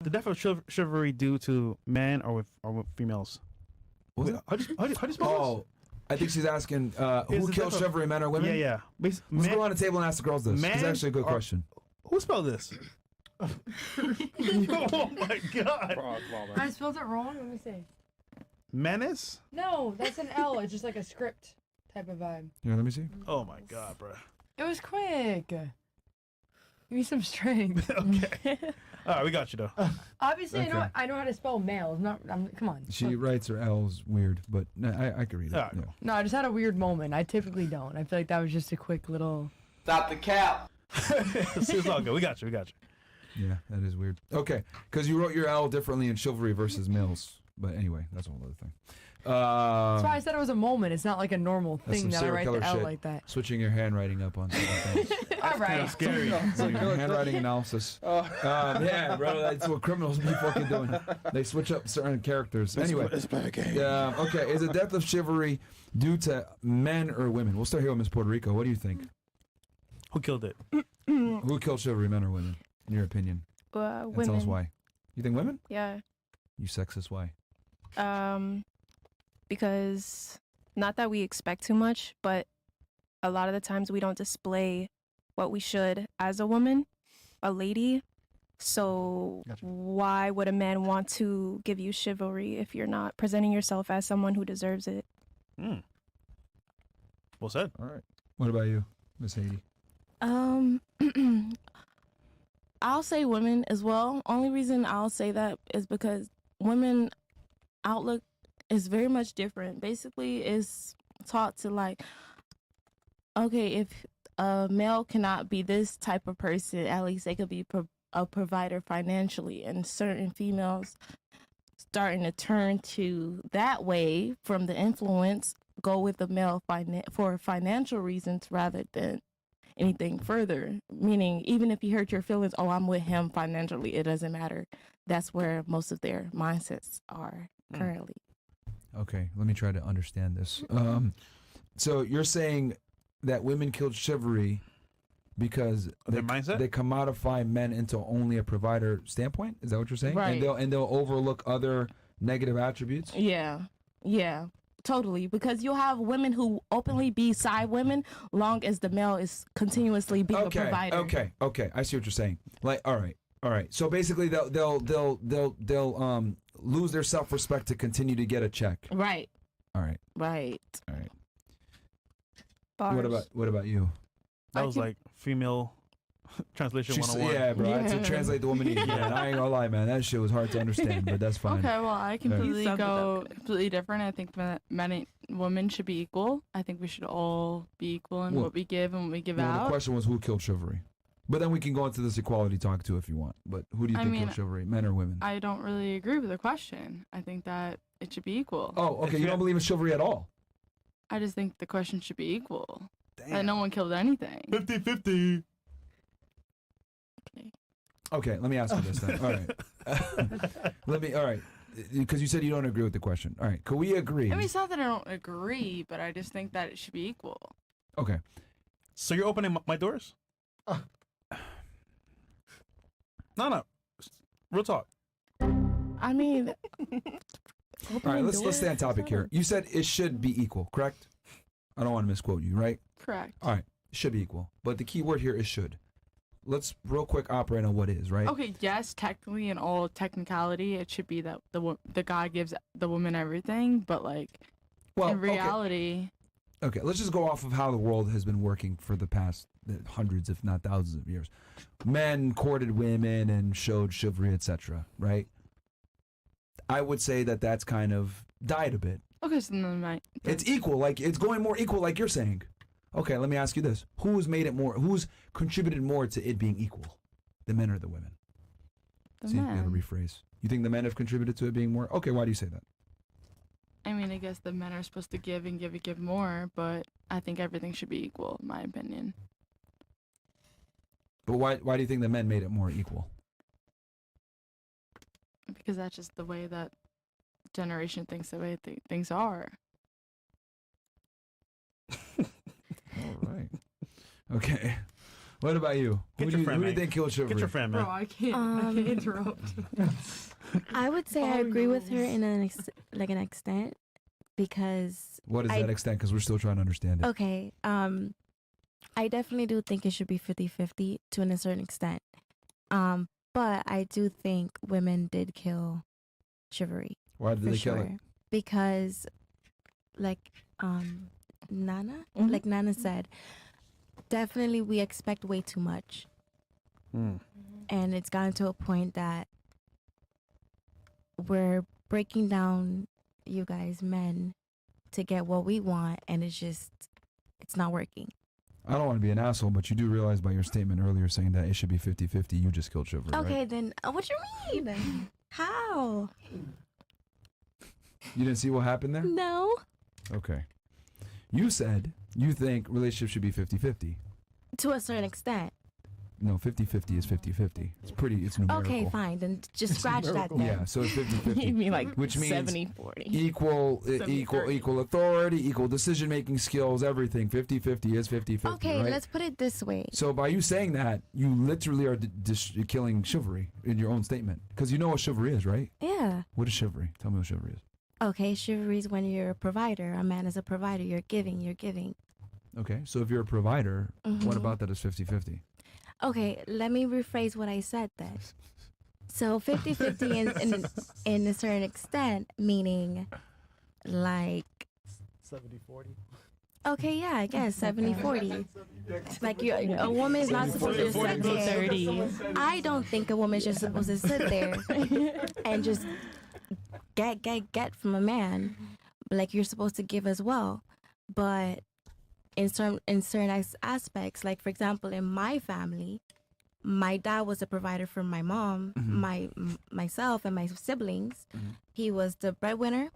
the death of chivalry due to men or with females? What was it? How do you spell this? I think she's asking who kills chivalry, men or women? Yeah. Let's go around the table and ask the girls this. It's actually a good question. Who spelled this? Oh my god! I spelled it wrong. Let me see. Menace? No, that's an L. It's just like a script type of vibe. Yeah, let me see. Oh my god, bro. It was quick. Give me some strength. Okay. All right, we got you though. Obviously, Okay. I know how to spell male. Come on. She writes her L's weird, but I can read it. Alright. Yeah. No, I just had a weird moment. I typically don't. I feel like that was just a quick little. Stop the cap. It's all good. We got you. Yeah, that is weird. Okay, because you wrote your L differently in chivalry versus males. But anyway, that's a whole other thing. That's why I said it was a moment. It's not like a normal That's some thing that I serial write killer the L shit. like that. Switching your handwriting up on certain things. All right. Scary. So your handwriting analysis. Yeah, bro, that's what criminals be fucking doing. They switch up certain characters. Anyway, okay, is the death of chivalry due to men or women? We'll start here with Miss Puerto Rico. What do you think? Who killed it? Who killed chivalry, men or women? In your opinion, and Women. tell us why. You think women? Yeah. You sexist? Why? Because not that we expect too much, but a lot of the times we don't display what we should as a woman, a lady. So why would a man want to give you chivalry if you're not presenting yourself as someone who deserves it? Well said. All right. What about you, Miss Haiti? I'll say women as well. Only reason I'll say that is because women outlook is very much different. Basically, it's taught to like, okay, if a male cannot be this type of person, at least they could be a provider financially. And certain females starting to turn to that way from the influence, go with the male for financial reasons rather than anything further. Meaning, even if you hurt your feelings, oh, I'm with him financially, it doesn't matter. That's where most of their mindsets are currently. Okay, let me try to understand this. So you're saying that women killed chivalry because they commodify men into only a provider standpoint? Is that what you're saying? Right. And they'll overlook other negative attributes? Yeah. Totally, because you'll have women who openly be side women, long as the male is continuously being a provider. Okay. I see what you're saying. Like, all right. So basically, they'll lose their self-respect to continue to get a check. Right. All right. Bars. What about you? That was like female translation 101. Yeah, bro. I had to translate the woman. And I ain't gonna lie, man. That shit was hard to understand, but that's fine. Okay, well, I completely go completely different. I think men and women should be equal. I think we should all be equal in what we give and what we give out. The question was who killed chivalry. But then we can go into this equality talk too if you want. But who do you think killed chivalry, men or women? I don't really agree with the question. I think that it should be equal. Oh, okay. You don't believe in chivalry at all? I just think the question should be equal. Damn. And no one killed anything. 50-50. Okay, let me ask you this then. All right. All right. Because you said you don't agree with the question. All right. Can we agree? I mean, it's not that I don't agree, but I just think that it should be equal. Okay. So you're opening my doors? No. Real talk. I mean, all right, let's stay on topic here. You said it should be equal, correct? I don't want to misquote you, right? Correct. All right, it should be equal. But the key word here is should. Let's real quick operate on what is, right? Okay, yes, technically in all technicality, it should be that the guy gives the woman everything, but like in reality. Okay, let's just go off of how the world has been working for the past hundreds, if not thousands of years. Men courted women and showed chivalry, etc., right? I would say that that's kind of died a bit. Okay, so then it's equal, like it's going more equal, like you're saying. Okay, let me ask you this: who's made it more? Who's contributed more to it being equal, the men or the women? The See, men. you gotta rephrase. You think the men have contributed to it being more? Okay, why do you say that? I mean, I guess the men are supposed to give and give and give more, but I think everything should be equal, in my opinion. But why do you think the men made it more equal? Because that's just the way that generation thinks the way things are. All right. Okay. What about you? Get Who your do friend, you man. think killed chivalry? Get your friend, man. Bro, I can't interrupt. I would say I agree with her in an extent because What is that extent? Because we're still trying to understand it. okay, I definitely do think it should be 50-50 to a certain extent. But I do think women did kill chivalry. Why did For they sure. kill it? Because like Nana, Mhm. like Nana said, definitely we expect way too much. Mm. And it's gotten to a point that we're breaking down you guys men to get what we want, and it's not working. I don't want to be an asshole, but you do realize by your statement earlier saying that it should be 50-50, you just killed chivalry, Okay, right? then what you mean? How? You didn't see what happened there? No. Okay. You said you think relationships should be 50-50. To a certain extent. No, 50-50 is 50-50. It's numerical. Okay, fine. Then just scratch that then. Yeah, so it's 50-50. You mean like Which means 70-40. equal authority, equal decision-making skills, everything. 50-50 is 50-50, Okay, right? let's put it this way. So by you saying that, you literally are killing chivalry in your own statement. Because you know what chivalry is, right? Yeah. What is chivalry? Tell me what chivalry is. Okay, chivalry is when you're a provider. A man is a provider. You're giving. Okay, so if you're a provider, what Mhm. about that is 50-50? Okay, let me rephrase what I said then. So 50-50 in a certain extent, meaning like 70-40. okay, yeah, I guess 70-40. Like a woman is not supposed to sit there. 30. I don't think a woman is just supposed to sit there and just get from a man. Like you're supposed to give as well. But in certain aspects, like for example, in my family, my dad was a provider for my mom, myself, and my siblings. He was the breadwinner.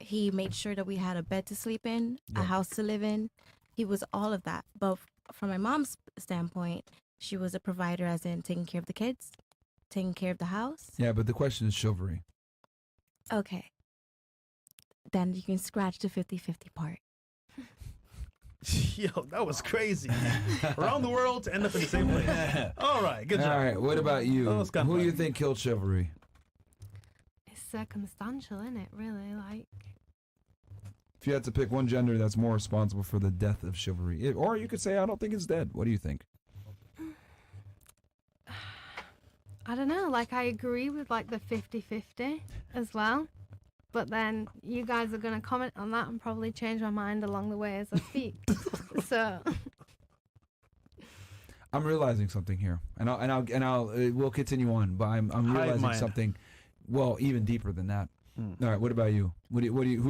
He made sure that we had a bed to sleep in, a house to live in. He was all of that. But from my mom's standpoint, she was a provider, as in taking care of the kids, taking care of the house. Yeah, but the question is chivalry. Okay. Then you can scratch the 50-50 part. Yo, that was crazy. Around the world to end up in the same place. All right, good job. All right, what about you? That was kinda Who do you fun. think killed chivalry? It's circumstantial, isn't it? Really, like If you had to pick one gender that's more responsible for the death of chivalry, or you could say, I don't think it's dead. What do you think? I don't know. Like I agree with like the 50-50 as well, but then you guys are gonna comment on that and probably change my mind along the way as I speak. So I'm realizing something here, and we'll continue on. But I'm Hive realizing mind. something, well, even deeper than that. Mm. All right, what about you? Who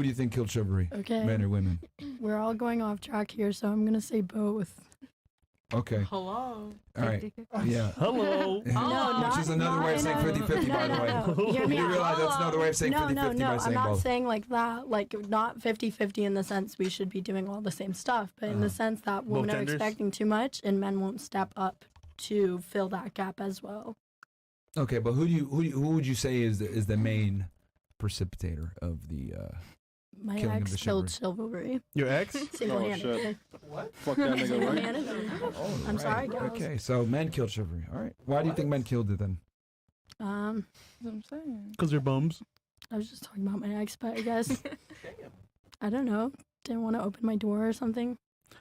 do you think killed chivalry? Okay, Men or women? we're all going off track here, so I'm gonna say both. Okay, Hello. all right, 50-50. yeah. Hello. Which not- is another not way of in saying a- 50-50, by the way. Hear You me do out. realize that's another way of saying 50-50 No, by I'm saying not both. saying like that, like not 50-50 in the sense we should be doing all the same stuff, but in the sense that women are genders? expecting too much and men won't step up to fill that gap as well. Okay, but who would you say is the main precipitator of the My Killing of ex the killed chivalry Your ex? single-handedly. Fuck that nigga, right? Single-handedly. I'm sorry, guys. Okay, so men killed chivalry. All right, why do you think men killed it then? Um, That's what I'm saying. Because they're bums. I was just talking about my ex, but I guess I don't know. Didn't want to open my door or something.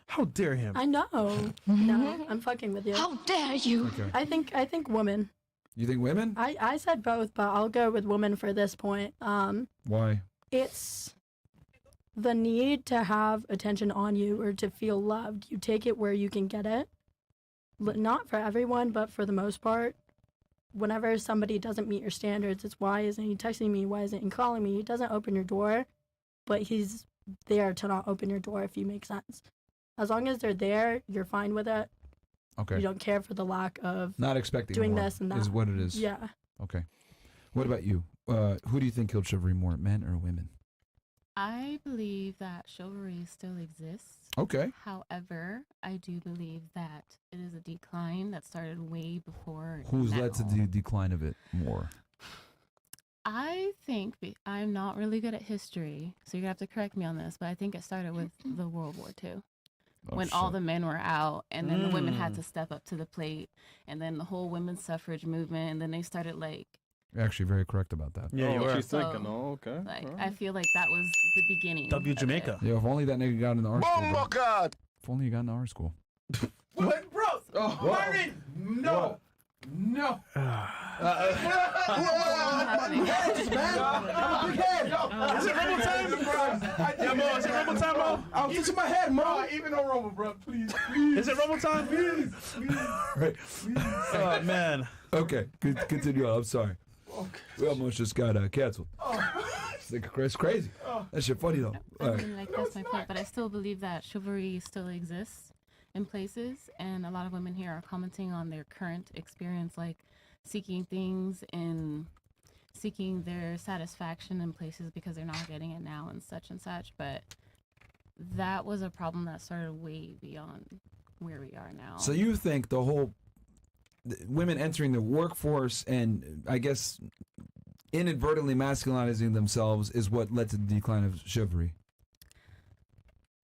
How dare him? I know. No, I'm fucking with you. How dare you? Okay, I think women. you think women? I said both, but I'll go with women for this point. Why? It's the need to have attention on you or to feel loved. You take it where you can get it. Not for everyone, but for the most part. Whenever somebody doesn't meet your standards, it's why isn't he texting me? Why isn't he calling me? He doesn't open your door, but he's there to not open your door, if you make sense. As long as they're there, you're fine with it. Okay, You don't care for the lack of, not expecting doing more this and is that. what it is. yeah. Okay, what about you? Who do you think killed chivalry more, men or women? I believe that chivalry still exists. Okay, However, I do believe that it is a decline that started way before. who's now. led to the decline of it more? I think I'm not really good at history, so you're gonna have to correct me on this, but I think it started with the World War II. when all the men were out, and then the women had to step up to the plate, and then the whole women's suffrage movement, and then they started like. You're actually very correct about that. Yeah, you were. She's thinking. Oh, okay. Like All I right. feel like that was the beginning. W of Jamaica. it. Yeah, if only that nigga got into our school. bro. God. If only you got into our school. What, bro? Oh. Marvin, no. No. Is it Rumble time? Yeah, Mo, is it Rumble time, Mo? I'm into my head, Mo. Even no Rumble, bro. Please. Is it Rumble time? Right. Oh, man. Okay, continue on. I'm sorry. We almost just got canceled. It's crazy. That shit funny though. I mean, like that's my point, but I still believe that chivalry still exists in places, and a lot of women here are commenting on their current experience, like seeking things and seeking their satisfaction in places because they're not getting it now and such. But that was a problem that started way beyond where we are now. So you think the whole women entering the workforce and I guess inadvertently masculinizing themselves is what led to the decline of chivalry?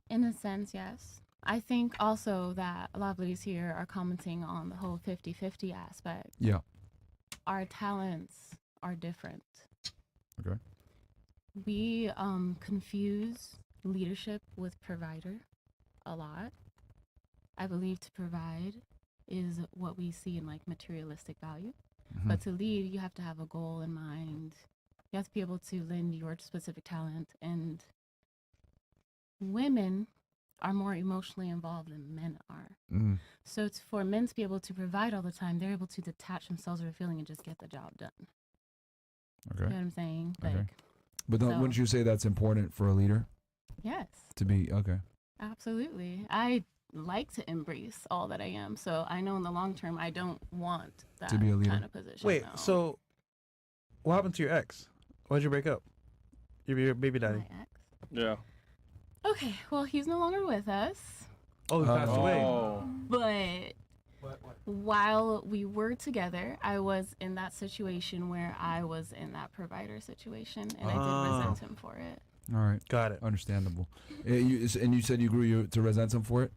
In a sense, yes. I think also that a lot of ladies here are commenting on the whole 50-50 aspect. Yeah. Our talents are different. Okay. We confuse leadership with provider a lot. I believe to provide is what we see in like materialistic value. Mm-hmm. But to lead, you have to have a goal in mind. You have to be able to lend your specific talent. And women are more emotionally involved than men are. Mm. So it's for men to be able to provide all the time, they're able to detach themselves from a feeling and just get the job done. Okay. You know what I'm saying? Okay. Like, But so- wouldn't you say that's important for a leader yes, to be okay? absolutely. I like to embrace all that I am. So I know in the long term, I don't want that To be a leader. kind of position. Wait, no. so what happened to your ex? Why'd you break up? Your baby daddy. My ex? Yeah. Okay, well, he's no longer with us. Oh, he passed away. Oh. But while we were together, I was in that situation where I was in that provider situation, and I did resent him for it. All right. Got it. Understandable. And you said you grew to resent him for it?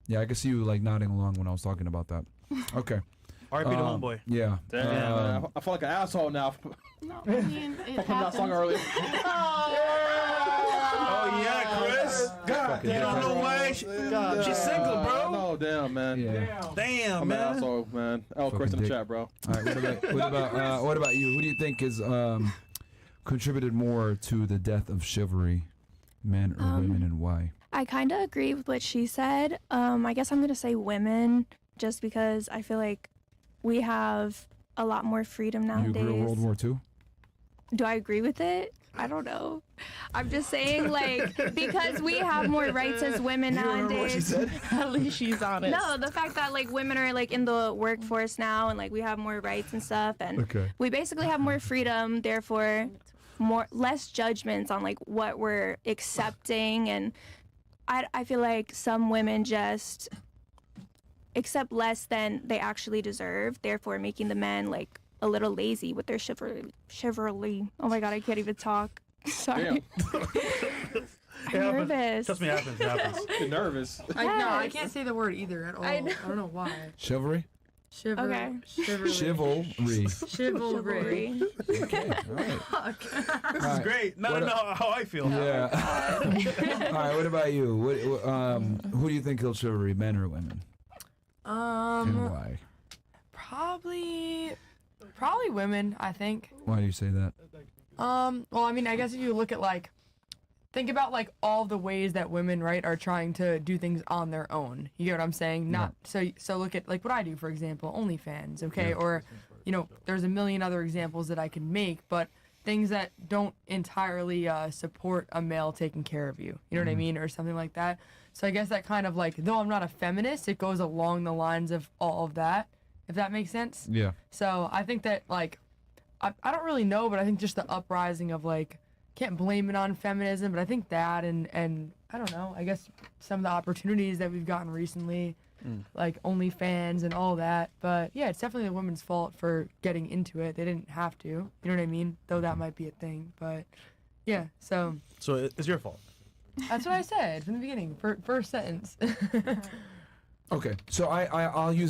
Yeah, I could see you like nodding along when I was talking about that. Okay. R.I.P. to homeboy. Yeah. Damn, man. I feel like an asshole now. No, I mean, it From that song happens. earlier. Oh, yeah, Chris. God You don't know why? She's single, bro. No, damn, man. Yeah. Damn, I'm an man. asshole, man. Oh, Chris in Fucking the dick. chat, bro. All right. What about you? Who do you think is contributed more to the death of chivalry, men or women, and why? I kind of agree with what she said. I guess I'm going to say women just because I feel like we have a lot more freedom You nowadays. grew World War II? Do I agree with it? I don't know. I'm just saying, like, because we have more rights as women nowadays. At least she's honest. No, the fact that like women are like in the workforce now and like we have more rights and stuff, and Okay. we basically have more freedom, therefore less judgments on like what we're accepting. And I feel like some women just accept less than they actually deserve, therefore making the men like a little lazy with their chivalry. Oh my god, I can't even talk. Sorry. I'm nervous. Trust me, it happens. It happens. You're nervous. No, I can't say the word either at all. I don't know why. Chivalry? Okay. Chivalry. Chivalry. Chivalry. Okay. All right. This is great. Now I know how I feel. Yeah. All right. What about you? Who do you think killed chivalry, men or women, and why? Probably women, I think. Why do you say that? Well, I mean, I guess if you look at like, think about like all the ways that women, right, are trying to do things on their own. You get what I'm saying? Not so look at like what I do, for example, OnlyFans, okay? Or, you know, there's a million other examples that I can make, but things that don't entirely support a male taking care of you. You know what I mean? Or something like that. So I guess that kind of like, though I'm not a feminist, it goes along the lines of all of that, if that makes sense. Yeah. So I think that like, I don't really know, but I think just the uprising of like, can't blame it on feminism, but I think that and I don't know, I guess some of the opportunities that we've gotten recently, like OnlyFans and all that. But yeah, it's definitely the women's fault for getting into it. They didn't have to. You know what I mean? Though that might be a thing, but yeah. So it's your fault. That's what I said from the beginning. First sentence. Okay, so I'll use